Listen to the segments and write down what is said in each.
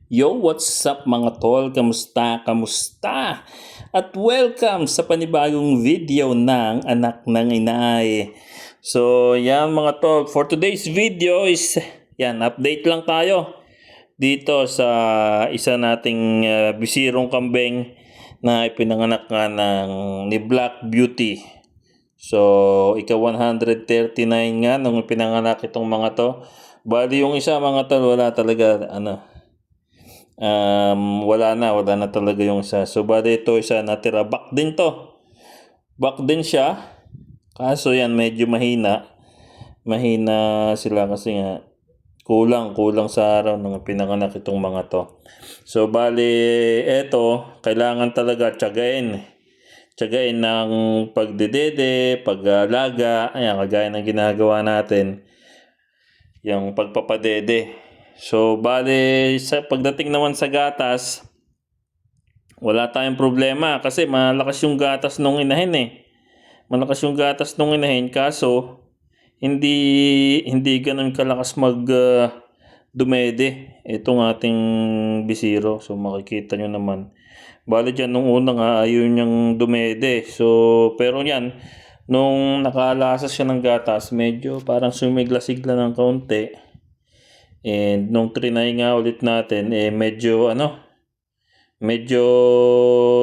Yo, what's up mga tol? Kamusta? Kamusta? At welcome sa panibagong video ng Anak ng Inay. So, yan mga tol. For today's video is, yan, update lang tayo dito sa isa nating bisirong kambing na ipinanganak nga ni Black Beauty. So, ika-139 nga nung ipinanganak itong mga to. Bali yung isa mga tol, wala talaga, wala na talaga yung isa. So, bali ito isa natira. Back din to. Back din siya. Kaso yan, medyo mahina. Mahina sila kasi nga kulang sa araw nung pinanganak itong mga to. So, bali eto, kailangan talaga tiyagain ng pagdedede, pag-alaga. Ayan, kagaya ng ginagawa natin. Yung pagpapadede. So, bale, sa pagdating naman sa gatas, wala tayong problema kasi malakas yung gatas nung inahin eh. Malakas yung gatas nung inahin kaso hindi ganun kalakas dumede itong ating bisiro. So, makikita nyo naman. Bale dyan, nung una nga ayaw niyang dumede. So, pero yan, nung nakalasas siya ng gatas, medyo parang sumigla-sigla ng kaunti. And nung trinay nga ulit natin, medyo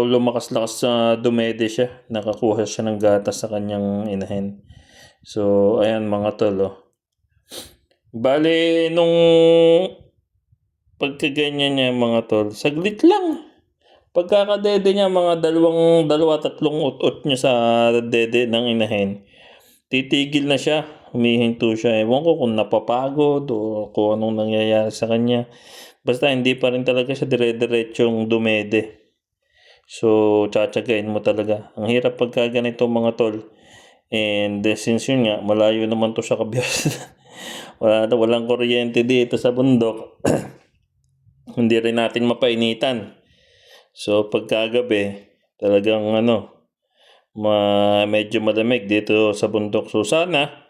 lumakas-lakas sa dumede siya. Nakakuha siya ng gatas sa kanyang inahin. So, ayan mga tol. Bale, nung pagkaganyan niya mga tol, saglit lang. Pagkakadede niya, mga tatlong ut-ut niya sa dede ng inahin, titigil na siya, humihinto siya. Ewan ko kung napapagod o kung anong nangyayari sa kanya. Basta hindi pa rin talaga siya dire-diretsong dumede. So, tsatsagain mo talaga. Ang hirap pagka ganito mga tol. And since yun nga, malayo naman to sa Cabios. Walang kuryente dito sa bundok. Hindi rin natin mapainitan. So, pagkagabi, talagang medyo malamig dito sa bundok. So, sana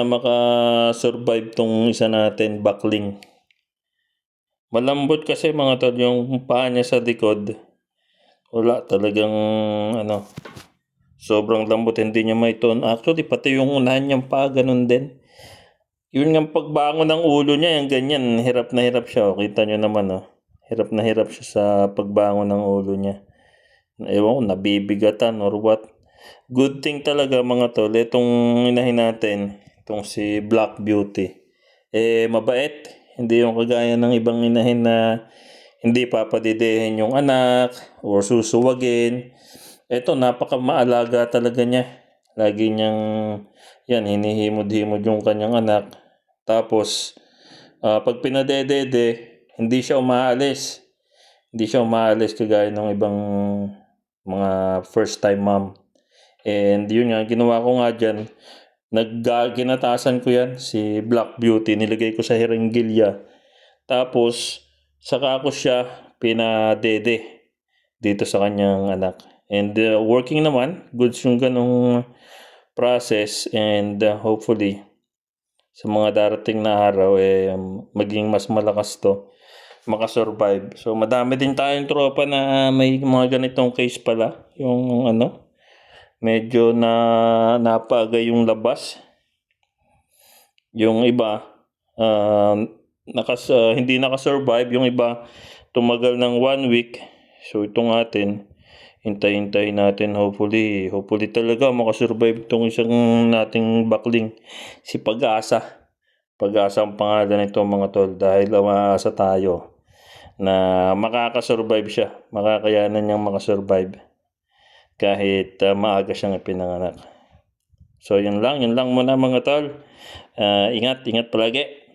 makasurvive tong isa natin, bakling. Malambot kasi mga tol yung paa niya sa likod. Wala talagang sobrang lambot, hindi niya maiton. Actually, pati yung unahan niyang paa, ganun din. Yun nga pagbangon ng ulo niya, yung ganyan, hirap na hirap siya. Kita nyo naman, hirap na hirap siya sa pagbangon ng ulo niya. Ewan ko, nabibigatan or what. Good thing talaga mga tol, itong inahin natin, itong si Black Beauty, mabait. Hindi yung kagaya ng ibang inahin na hindi papadidehin yung anak or susuwagin. Ito, napaka-maalaga talaga niya. Lagi niyang hinihimod-himod yung kanyang anak. Tapos, pag pinadedede, hindi siya umaalis. Hindi siya umaalis kagaya ng ibang mga first time mom. And yun nga, ginawa ko nga dyan. Ginatasan ko yan, si Black Beauty. Nilagay ko sa hiringgilya. Tapos, saka ko siya pinadede dito sa kanyang anak. And working naman, goods yung ganong process. And hopefully, sa mga darating na araw, maging mas malakas to, makasurvive. So, madami din tayong tropa na may mga ganitong case pala. Yung medyo napaga yung labas. Yung iba, hindi nakasurvive. Yung iba, tumagal ng 1 week. So, itong atin, hintay natin. Hopefully talaga makasurvive itong isang nating bakling, si Pag-asa. Pag-asa ang pangalan nito mga tol, dahil umaasa tayo na makakasurvive siya. Makakayanan niyang makasurvive kahit maaga siyang ipinanganak. So, yun lang muna mga tol. Ingat palagi.